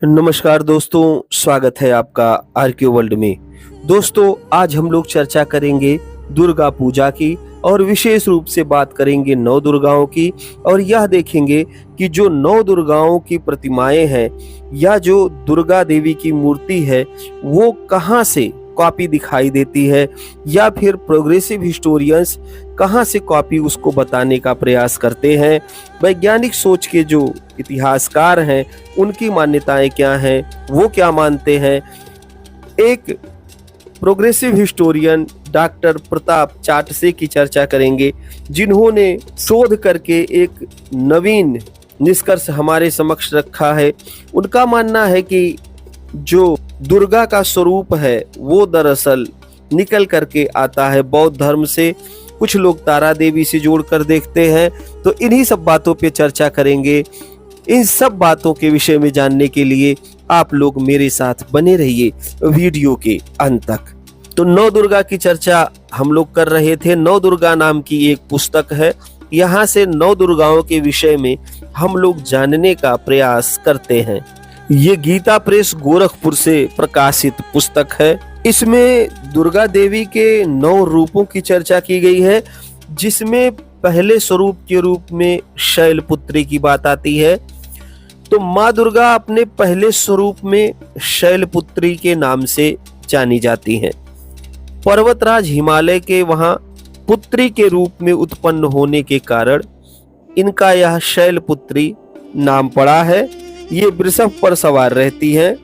नमस्कार दोस्तों, स्वागत है आपका आरके वर्ल्ड में। दोस्तों, आज हम लोग चर्चा करेंगे दुर्गा पूजा की और विशेष रूप से बात करेंगे नौ दुर्गाओं की और यह देखेंगे कि जो नौ दुर्गाओं की प्रतिमाएं हैं या जो दुर्गा देवी की मूर्ति है वो कहाँ से कॉपी दिखाई देती है या फिर प्रोग्रेसिव हिस्टोरियंस कहाँ से कॉपी उसको बताने का प्रयास करते हैं। वैज्ञानिक सोच के जो इतिहासकार हैं उनकी मान्यताएं क्या हैं, वो क्या मानते हैं। एक प्रोग्रेसिव हिस्टोरियन डॉक्टर प्रताप चाटसे की चर्चा करेंगे, जिन्होंने शोध करके एक नवीन निष्कर्ष हमारे समक्ष रखा है। उनका मानना है कि जो दुर्गा का स्वरूप है वो दरअसल निकल करके आता है बौद्ध धर्म से। कुछ लोग तारा देवी से जोड़कर देखते हैं। तो इन्हीं सब बातों पे चर्चा करेंगे। इन सब बातों के विषय में जानने के लिए आप लोग मेरे साथ बने रहिए वीडियो के अंत तक। तो नौ दुर्गा की चर्चा हम लोग कर रहे थे। नौ दुर्गा नाम की एक पुस्तक है। यहाँ से नौ दुर्गाओं के विषय में हम लोग जानने का प्रयास करते हैं। ये गीता प्रेस गोरखपुर से प्रकाशित पुस्तक है। इसमें दुर्गा देवी के 9 रूपों की चर्चा की गई है, जिसमें पहले स्वरूप के रूप में शैलपुत्री की बात आती है। तो माँ दुर्गा अपने पहले स्वरूप में शैलपुत्री के नाम से जानी जाती हैं। पर्वतराज हिमालय के वहां पुत्री के रूप में उत्पन्न होने के कारण इनका यह शैलपुत्री नाम पड़ा है। ये वृषभ पर सवार रहती हैं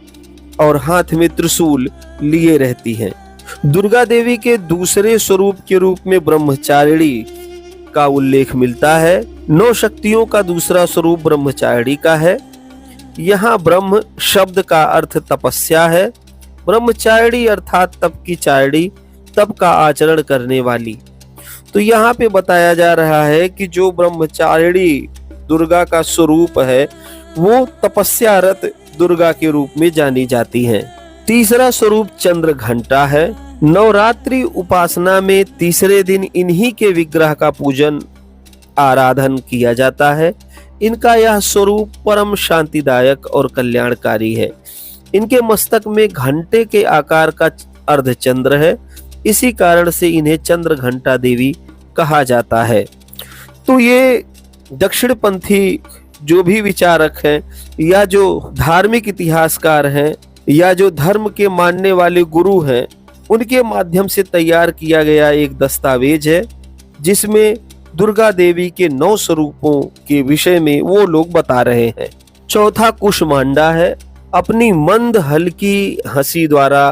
और हाथ में त्रिशूल लिए रहती हैं। दुर्गा देवी के दूसरे स्वरूप के रूप में ब्रह्मचारिणी का उल्लेख मिलता है। 9 शक्तियों का दूसरा स्वरूप ब्रह्मचारिणी का है। यहाँ ब्रह्म शब्द का अर्थ तपस्या है। ब्रह्मचारिणी अर्थात तप की चारिणी, तप का आचरण करने वाली। तो यहाँ पे बताया जा रहा है कि जो ब्रह्मचारिणी दुर्गा का स्वरूप है वो तपस्यारत दुर्गा के रूप में जानी जाती हैं। तीसरा स्वरूप चंद्र घंटा है। नवरात्रि उपासना में तीसरे दिन इन्हीं के विग्रह का पूजन आराधन किया जाता है। इनका यह स्वरूप परम शांतिदायक और कल्याणकारी है। इनके मस्तक में घंटे के आकार का अर्धचंद्र है। इसी कारण से इन्हें चंद्र घंटा देवी कहा जाता है। तो ये दक्षिणपंथी जो भी विचारक हैं या जो धार्मिक इतिहासकार हैं या जो धर्म के मानने वाले गुरु हैं, उनके माध्यम से तैयार किया गया एक दस्तावेज है, जिसमें दुर्गा देवी के 9 स्वरूपों के विषय में वो लोग बता रहे हैं। चौथा कुष्मांडा है। अपनी मंद हल्की हंसी द्वारा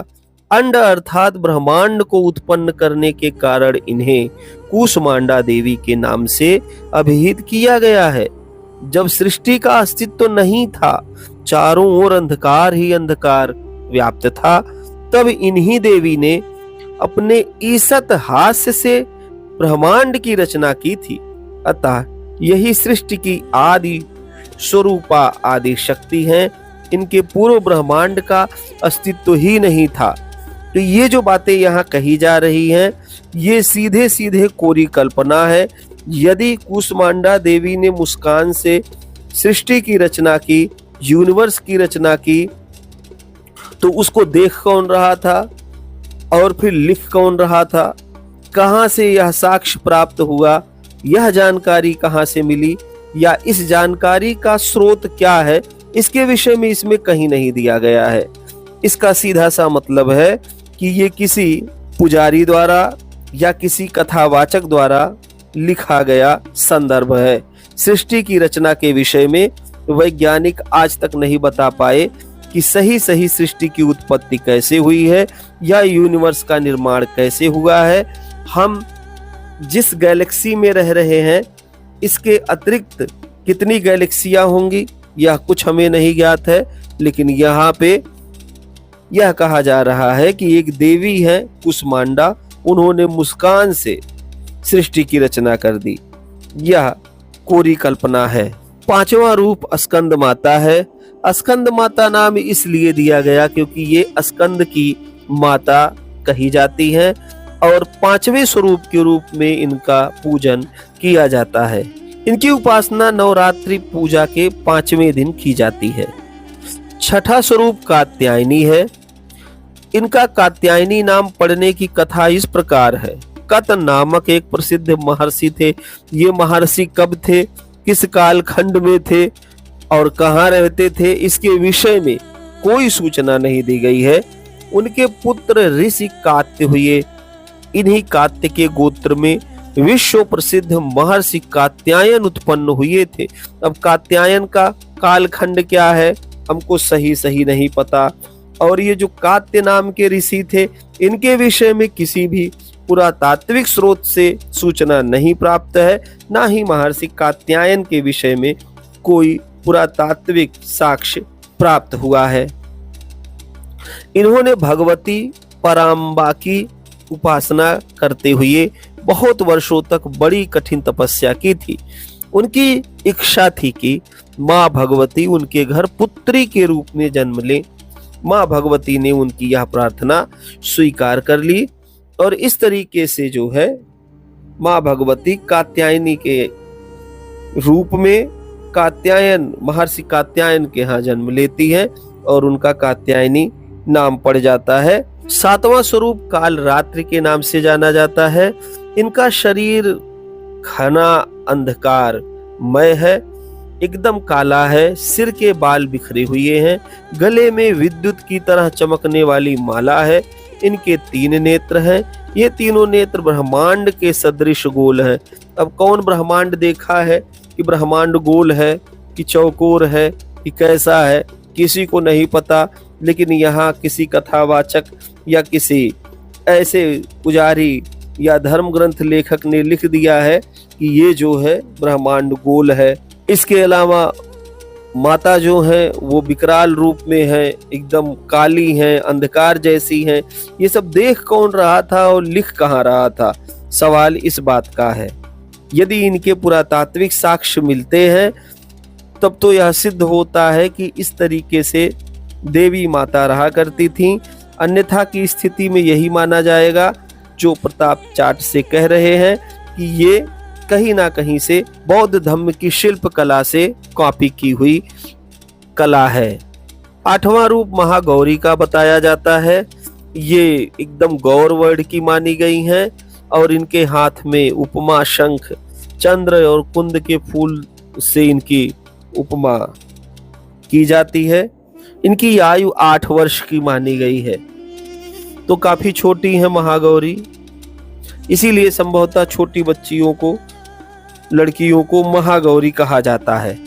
अंड अर्थात ब्रह्मांड को उत्पन्न करने के कारण इन्हें कुष्मांडा देवी के नाम से अभिहित किया गया है। जब सृष्टि का अस्तित्व नहीं था, चारों ओर अंधकार ही अंधकार व्याप्त था, तब इन्हीं देवी ने अपने ईसत हास्य से ब्रह्मांड की रचना की थी। अतः यही सृष्टि की आदि स्वरूपा आदि शक्ति हैं। इनके पूर्व ब्रह्मांड का अस्तित्व ही नहीं था। तो ये जो बातें यहाँ कही जा रही हैं, ये सीधे सीधे कोरी कल्पना है। यदि कुष्मांडा देवी ने मुस्कान से सृष्टि की रचना की, यूनिवर्स की रचना की, तो उसको देख कौन रहा था और फिर लिख कौन रहा था, कहां से यह साक्ष्य प्राप्त हुआ, यह जानकारी कहां से मिली या इस जानकारी का स्रोत क्या है, इसके विषय में इसमें कहीं नहीं दिया गया है। इसका सीधा सा मतलब है कि ये किसी पुजारी द्वारा या किसी कथावाचक द्वारा लिखा गया संदर्भ है। सृष्टि की रचना के विषय में वैज्ञानिक आज तक नहीं बता पाए कि सही सही सृष्टि की उत्पत्ति कैसे हुई है या यूनिवर्स का निर्माण कैसे हुआ है। हम जिस गैलेक्सी में रह रहे हैं, इसके अतिरिक्त कितनी गैलेक्सियां होंगी यह कुछ हमें नहीं ज्ञात है। लेकिन यहाँ पे यह कहा जा रहा है कि एक देवी है कुष्मांडा, उन्होंने मुस्कान से सृष्टि की रचना कर दी। यह कोरी कल्पना है। 5वां रूप स्कंद माता है। स्कंद माता नाम इसलिए दिया गया क्योंकि ये स्कंद की माता कही जाती हैं और 5वें स्वरूप के रूप में इनका पूजन किया जाता है। इनकी उपासना नवरात्रि पूजा के 5वें दिन की जाती है। छठा स्वरूप कात्यायनी है। इनका कात्यायनी नाम पड़ने की कथा इस प्रकार है। कत नामक एक प्रसिद्ध महर्षि थे। ये महर्षि कब थे, किस कालखंड में थे और कहाँ रहते थे, इसके विषय में कोई सूचना नहीं दी गई है। उनके पुत्र ऋषि कात्य हुए। इन्हीं कात्य के गोत्र में विश्व प्रसिद्ध महर्षि कात्यायन उत्पन्न हुए थे। अब कात्यायन का कालखंड क्या है हमको सही नहीं पता, और ये जो कात्य नाम के ऋषि थे इनके विषय में किसी भी पुरातात्विक स्रोत से सूचना नहीं प्राप्त है, ना ही महर्षि कात्यायन के विषय में कोई पुरातात्विक साक्ष्य प्राप्त हुआ है। इन्होंने भगवती पराम्बा की उपासना करते हुए बहुत वर्षों तक बड़ी कठिन तपस्या की थी। उनकी इच्छा थी कि माँ भगवती उनके घर पुत्री के रूप में जन्म ले। माँ भगवती ने उनकी यह प्रार्थना स्वीकार कर ली और इस तरीके से जो है माँ भगवती कात्यायनी के रूप में कात्यायन महर्षि कात्यायन के यहाँ जन्म लेती है और उनका कात्यायनी नाम पड़ जाता है। सातवां स्वरूप काल रात्रि के नाम से जाना जाता है। इनका शरीर घना अंधकार मय है, एकदम काला है, सिर के बाल बिखरे हुए हैं, गले में विद्युत की तरह चमकने वाली माला है। इनके 3 नेत्र हैं। ये तीनों नेत्र ब्रह्मांड के सदृश गोल हैं। अब कौन ब्रह्मांड देखा है कि ब्रह्मांड गोल है कि चौकोर है कि कैसा है, किसी को नहीं पता। लेकिन यहाँ किसी कथावाचक या किसी ऐसे पुजारी या धर्म ग्रंथ लेखक ने लिख दिया है कि ये जो है ब्रह्मांड गोल है। इसके अलावा माता जो है वो विकराल रूप में है, एकदम काली हैं, अंधकार जैसी हैं। ये सब देख कौन रहा था और लिख कहाँ रहा था, सवाल इस बात का है। यदि इनके पुरातात्विक साक्ष्य मिलते हैं तब तो यह सिद्ध होता है कि इस तरीके से देवी माता रहा करती थीं। अन्यथा की स्थिति में यही माना जाएगा जो प्रताप चाट से कह रहे हैं कि ये कहीं ना कहीं से बौद्ध धर्म की शिल्प कला से कॉपी की हुई कला है। 8वां रूप महागौरी का बताया जाता है। ये एकदम गौर वर्ण की मानी गई हैं और इनके हाथ में उपमा, शंख, चंद्र और कुंद के फूल से इनकी उपमा की जाती है। इनकी आयु 8 वर्ष की मानी गई है, तो काफी छोटी है महागौरी। इसीलिए संभवतः छोटी बच्चियों को, लड़कियों को महागौरी कहा जाता है।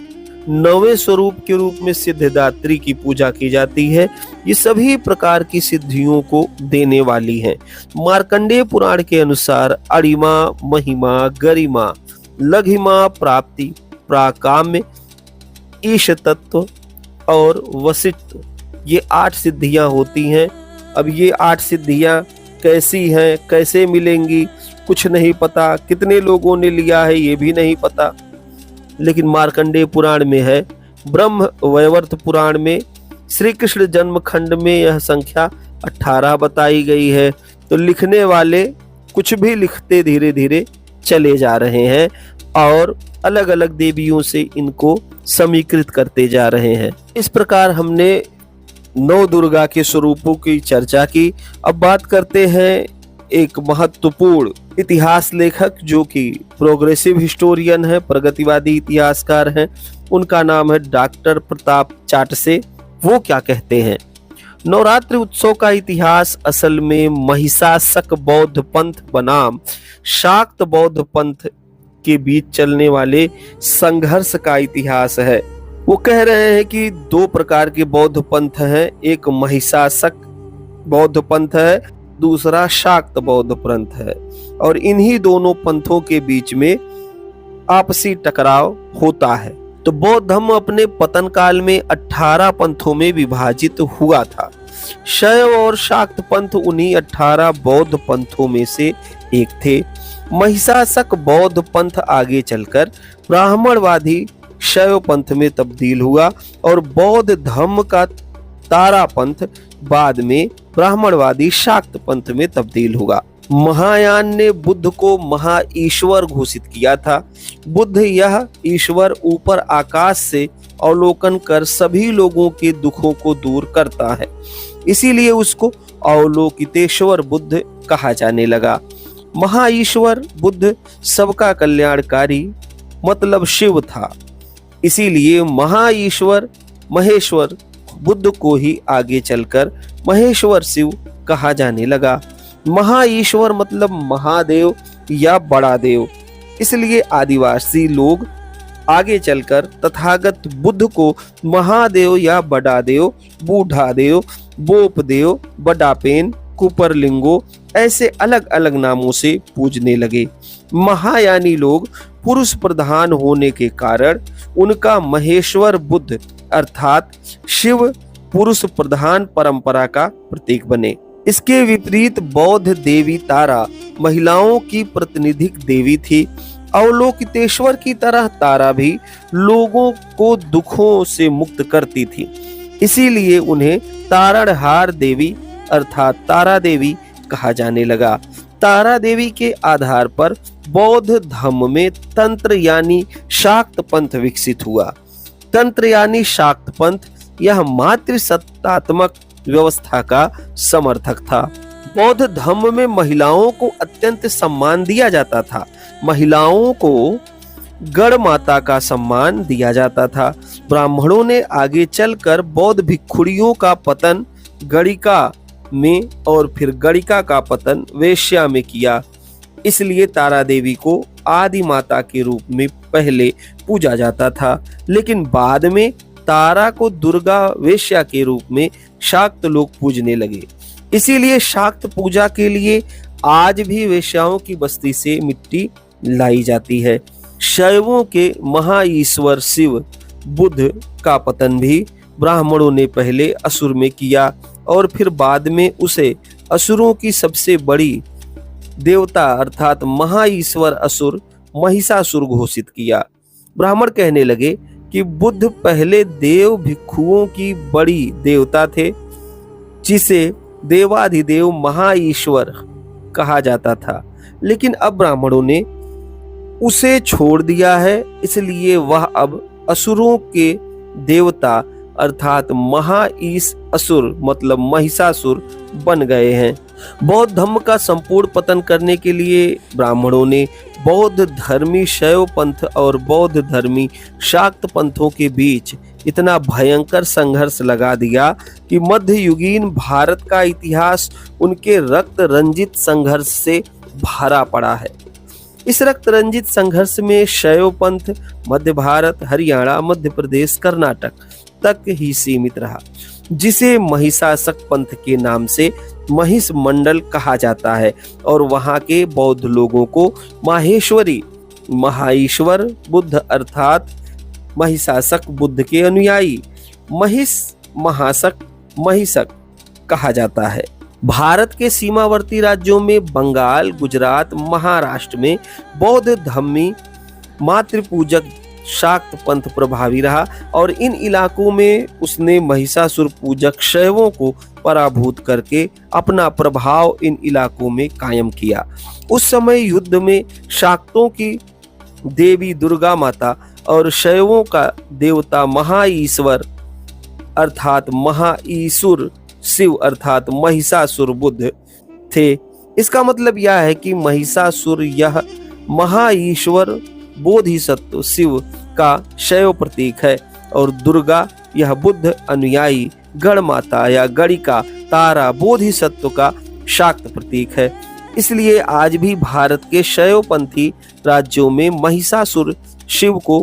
9वें स्वरूप के रूप में सिद्धिदात्री की पूजा की जाती है। ये सभी प्रकार की सिद्धियों को देने वाली हैं। मार्कंडेय पुराण के अनुसार अरिमा, महिमा, गरिमा, लघिमा, प्राप्ति, प्राकाम्य, ईश तत्व और वसिष्ठ, ये 8 सिद्धियां होती हैं। अब ये 8 सिद्धियां कैसी हैं, कैसे मिलेंगी, कुछ नहीं पता। कितने लोगों ने लिया है ये भी नहीं पता। लेकिन मार्कंडेय पुराण में है। ब्रह्म वैवर्त पुराण में श्री कृष्ण जन्म खंड में यह संख्या 18 बताई गई है। तो लिखने वाले कुछ भी लिखते धीरे धीरे चले जा रहे हैं और अलग अलग देवियों से इनको समीकृत करते जा रहे हैं। इस प्रकार हमने 9 दुर्गा के स्वरूपों की चर्चा की। अब बात करते हैं एक महत्वपूर्ण इतिहास लेखक जो कि प्रोग्रेसिव हिस्टोरियन है, प्रगतिवादी इतिहासकार हैं। उनका नाम है डॉक्टर प्रताप चाटसे। वो क्या कहते हैं? नवरात्रि उत्सव का इतिहास असल में महिषासक बौद्ध पंथ बनाम शाक्त बौद्ध पंथ के बीच चलने वाले संघर्ष का इतिहास है। वो कह रहे हैं कि 2 प्रकार के बौद्ध पंथ हैं। एक महिषासक बौद्ध पंथ है, दूसरा शाक्त बौद्ध पंथ है, और इन्हीं दोनों पंथों के बीच में आपसी टकराव होता है। तो बौद्ध धर्म अपने पतन काल में 18 पंथों में विभाजित हुआ था। शैव और शाक्त पंथ उन्हीं 18 बौद्ध पंथों में से एक थे। महिषासक बौद्ध पंथ आगे चलकर ब्राह्मणवादी शैव पंथ में तब्दील हुआ और बौद्ध धर्म का तारा पंथ बाद में ब्राह्मणवादी शाक्त पंथ में तब्दील हुआ। महायान ने बुद्ध को महा ईश्वर घोषित किया था। बुद्ध यह ईश्वर ऊपर आकाश से अवलोकन कर सभी लोगों के दुखों को दूर करता है। इसीलिए उसको अवलोकितेश्वर बुद्ध कहा जाने लगा। महाईश्वर बुद्ध सबका कल्याणकारी मतलब शिव था। इसीलिए महाईश्वर महेश्वर बुद्ध को ही आगे चलकर महेश्वर शिव कहा जाने लगा। महाईश्वर मतलब महादेव या बड़ा देव। इसलिए आदिवासी लोग आगे चलकर तथागत बुद्ध को महादेव या बड़ा देव, बूढ़ा देव, बोप देव, बडापेन, कुपरलिंगो ऐसे अलग अलग नामों से पूजने लगे। महायानी लोग पुरुष प्रधान होने के कारण उनका महेश्वर बुद्ध अर्थात शिव पुरुष प्रधान परंपरा का प्रतीक बने। इसके विपरीत बौद्ध देवी तारा महिलाओं की प्रतिनिधिक देवी थी। अवलोकितेश्वर की तरह तारा भी लोगों को दुखों से मुक्त करती थी। इसीलिए उन्हें तारणहार देवी अर्थात तारा देवी कहा जाने लगा। तारा देवी के आधार पर बौद्ध धर्म में तंत्र यानी शाक्त पंथ विकसित हुआ। तंत्र यानी शाक्त पंथ यह मातृसत्तात्मक व्यवस्था का समर्थक था। बौद्ध धर्म में महिलाओं को अत्यंत सम्मान दिया जाता था। महिलाओं को गण माता का सम्मान दिया जाता था। ब्राह्मणों ने आगे चलकर बौद्ध भिक्षुणियों का पतन गणिका में और फिर गणिका का पतन वेश्या में किया। इसलिए तारा देवी को आदि माता के रूप में पहले पूजा जाता था, लेकिन बाद में तारा को दुर्गा वेश्या के रूप में शाक्त लोग पूजने लगे। इसीलिए शाक्त पूजा के लिए आज भी वेश्याओं की बस्ती से मिट्टी लाई जाती है। शैवों के महाईश्वर शिव बुद्ध का पतन भी ब्राह्मणों ने पहले असुर में किया और फिर बाद में उसे असुरों की सबसे बड़ी देवता अर्थात महाईश्वर असुर महिषासुर घोषित किया। ब्राह्मण कहने लगे कि बुद्ध पहले देव भिक्षुओं की बड़ी देवता थे, जिसे देवाधिदेव महाईश्वर कहा जाता था, लेकिन अब ब्राह्मणों ने उसे छोड़ दिया है। इसलिए वह अब असुरों के देवता अर्थात महाईश असुर मतलब महिषासुर बन गए हैं। बौद्ध धर्म का संपूर्ण पतन करने के लिए ब्राह्मणों ने बौद्ध धर्मी शैव पंथ और बौद्ध धर्मी शाक्त पंथों के बीच इतना भयंकर संघर्ष लगा दिया कि मध्ययुगीन भारत का इतिहास उनके रक्त रंजित संघर्ष से भरा पड़ा है। इस रक्त रंजित संघर्ष में शैव पंथ मध्य भारत, हरियाणा, मध्य प्रदेश, कर्नाटक तक ही सीमित रहा, जिसे महिषासक पंथ के नाम से महिष मंडल कहा जाता है और वहां के बौद्ध लोगों को माहेश्वरी महाईश्वर बुद्ध अर्थात महिषासक बुद्ध के अनुयायी महिष महासक महिषक कहा जाता है। भारत के सीमावर्ती राज्यों में बंगाल, गुजरात, महाराष्ट्र में बौद्ध धर्मी मातृपूजक शाक्त पंथ प्रभावी रहा और इन इलाकों में उसने महिषासुर पूजक शैवों को पराभूत करके अपना प्रभाव इन इलाकों में कायम किया। उस समय युद्ध में शाक्तों की देवी दुर्गा माता और शैवों का देवता महाईश्वर अर्थात महाईसुर शिव अर्थात महिषासुर बुद्ध थे। इसका मतलब यह है कि महिषासुर यह महाईश्वर बोधिसत्व शिव का शैव प्रतीक है और दुर्गा यह बुद्ध अनुयायी गण माता या गणिका तारा बोधिसत्व का शाक्त प्रतीक है। इसलिए आज भी भारत के शैवपंथी राज्यों में महिषासुर शिव को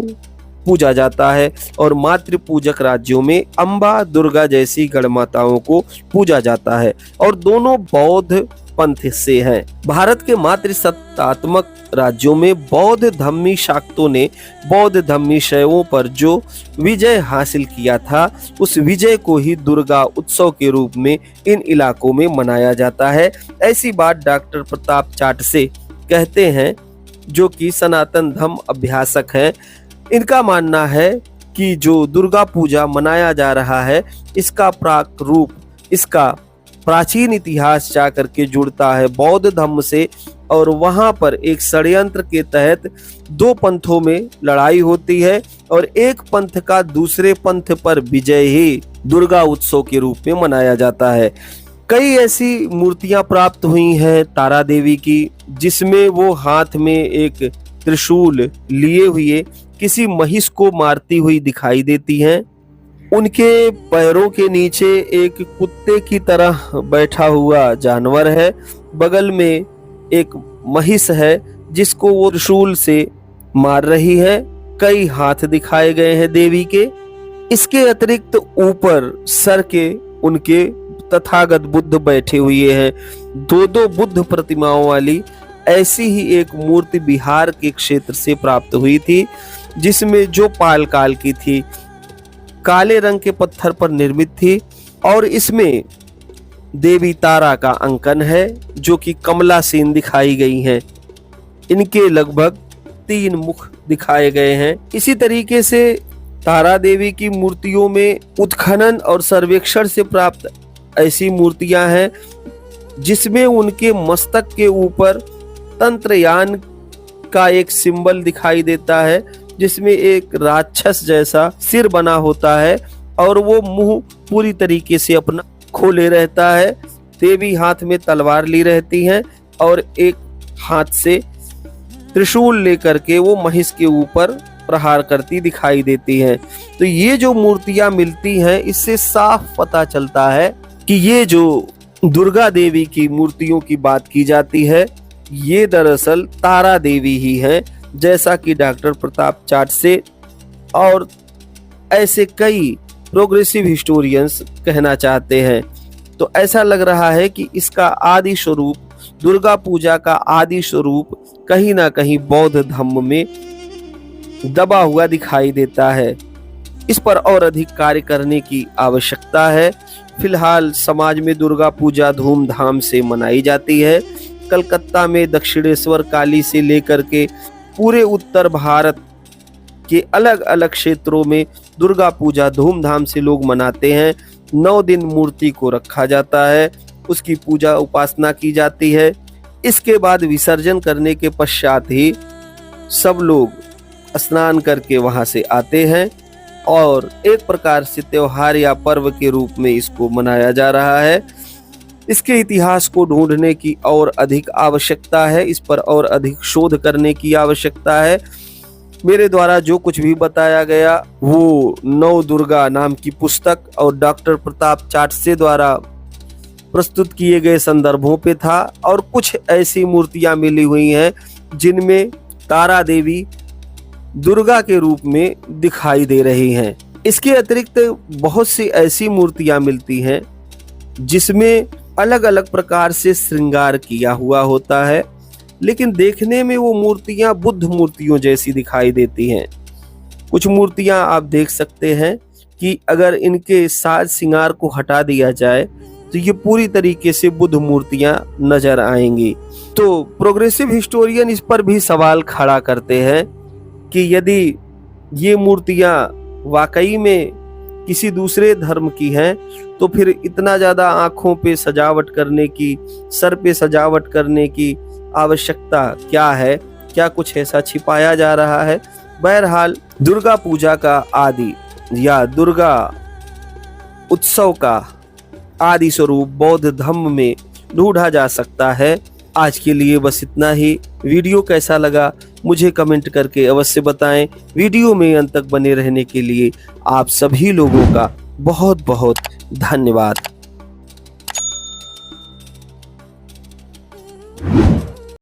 पूजा जाता है और मातृ पूजक राज्यों में अम्बा दुर्गा जैसी गणमाताओं को पूजा जाता है और दोनों बौद्ध पंथ से हैं। भारत के मातृसत्तात्मक राज्यों में बौद्ध धम्मी शाक्तों ने बौद्ध धम्मी शैवों पर जो विजय हासिल किया था उस विजय को ही दुर्गा उत्सव के रूप में इन इलाकों में मनाया जाता है। ऐसी बात डॉक्टर प्रताप चाटसे कहते हैं, जो कि सनातन धर्म अभ्यासक हैं। इनका मानना है कि जो दुर्गा पूजा मनाया जा रहा है इसका प्राक रूप, इसका प्राचीन इतिहास जाकर के जुड़ता है बौद्ध धर्म से, और वहां पर एक षड्यंत्र के तहत दो पंथों में लड़ाई होती है और एक पंथ का दूसरे पंथ पर विजय ही दुर्गा उत्सव के रूप में मनाया जाता है। कई ऐसी मूर्तियां प्राप्त हुई हैं तारा देवी की, जिसमें वो हाथ में एक त्रिशूल लिए हुए किसी महिष को मारती हुई दिखाई देती हैं। उनके पैरों के नीचे एक कुत्ते की तरह बैठा हुआ जानवर है, बगल में एक महिष है जिसको वो त्रिशूल से मार रही है। कई हाथ दिखाए गए हैं देवी के। इसके अतिरिक्त ऊपर सर के उनके तथागत बुद्ध बैठे हुए हैं। दो दो बुद्ध प्रतिमाओं वाली ऐसी ही एक मूर्ति बिहार के क्षेत्र से प्राप्त हुई थी, जिसमें जो पाल काल की थी, काले रंग के पत्थर पर निर्मित थी और इसमें देवी तारा का अंकन है जो कि कमलासीन दिखाई गई हैं। इनके लगभग 3 मुख दिखाए गए हैं। इसी तरीके से तारा देवी की मूर्तियों में उत्खनन और सर्वेक्षण से प्राप्त ऐसी मूर्तियां हैं जिसमें उनके मस्तक के ऊपर तंत्रयान का एक सिंबल दिखाई देता है, जिसमें एक राक्षस जैसा सिर बना होता है और वो मुंह पूरी तरीके से अपना खोले रहता है। देवी हाथ में तलवार ली रहती हैं और एक हाथ से त्रिशूल लेकर के वो महिष के ऊपर प्रहार करती दिखाई देती हैं। तो ये जो मूर्तियां मिलती हैं, इससे साफ पता चलता है कि ये जो दुर्गा देवी की मूर्तियों की बात की जाती है, ये दरअसल तारा देवी ही है, जैसा कि डॉक्टर प्रताप चाट से और ऐसे कई प्रोग्रेसिव हिस्टोरियंस कहना चाहते हैं। तो ऐसा लग रहा है कि इसका आदि स्वरूप, दुर्गा पूजा का आदि स्वरूप कहीं ना कहीं बौद्ध धर्म में दबा हुआ दिखाई देता है। इस पर और अधिक कार्य करने की आवश्यकता है। फिलहाल समाज में दुर्गा पूजा धूमधाम से मनाई जाती है। कलकत्ता में दक्षिणेश्वर काली से लेकर के पूरे उत्तर भारत के अलग अलग क्षेत्रों में दुर्गा पूजा धूमधाम से लोग मनाते हैं। 9 दिन मूर्ति को रखा जाता है, उसकी पूजा उपासना की जाती है। इसके बाद विसर्जन करने के पश्चात ही सब लोग स्नान करके वहां से आते हैं और एक प्रकार से त्योहार या पर्व के रूप में इसको मनाया जा रहा है। इसके इतिहास को ढूंढने की और अधिक आवश्यकता है, इस पर और अधिक शोध करने की आवश्यकता है। मेरे द्वारा जो कुछ भी बताया गया वो नव दुर्गा नाम की पुस्तक और डॉक्टर प्रताप चाटसे द्वारा प्रस्तुत किए गए संदर्भों पे था और कुछ ऐसी मूर्तियां मिली हुई हैं जिनमें तारा देवी दुर्गा के रूप में दिखाई दे रही हैं। इसके अतिरिक्त बहुत सी ऐसी मूर्तियां मिलती हैं जिसमें अलग अलग प्रकार से श्रृंगार किया हुआ होता है, लेकिन देखने में वो मूर्तियां बुद्ध मूर्तियों जैसी दिखाई देती हैं। कुछ मूर्तियां आप देख सकते हैं कि अगर इनके साज श्रृंगार को हटा दिया जाए तो ये पूरी तरीके से बुद्ध मूर्तियां नजर आएंगी। तो प्रोग्रेसिव हिस्टोरियन इस पर भी सवाल खड़ा करते हैं कि यदि ये मूर्तियां वाकई में किसी दूसरे धर्म की हैं तो फिर इतना ज्यादा आंखों पे सजावट करने की, सर पे सजावट करने की आवश्यकता क्या है? क्या कुछ ऐसा छिपाया जा रहा है? बहरहाल दुर्गा पूजा का आदि या दुर्गा उत्सव का आदि स्वरूप बौद्ध धर्म में ढूंढा जा सकता है। आज के लिए बस इतना ही। वीडियो कैसा लगा मुझे कमेंट करके अवश्य बताएं। वीडियो में अंत तक बने रहने के लिए आप सभी लोगों का बहुत बहुत धन्यवाद।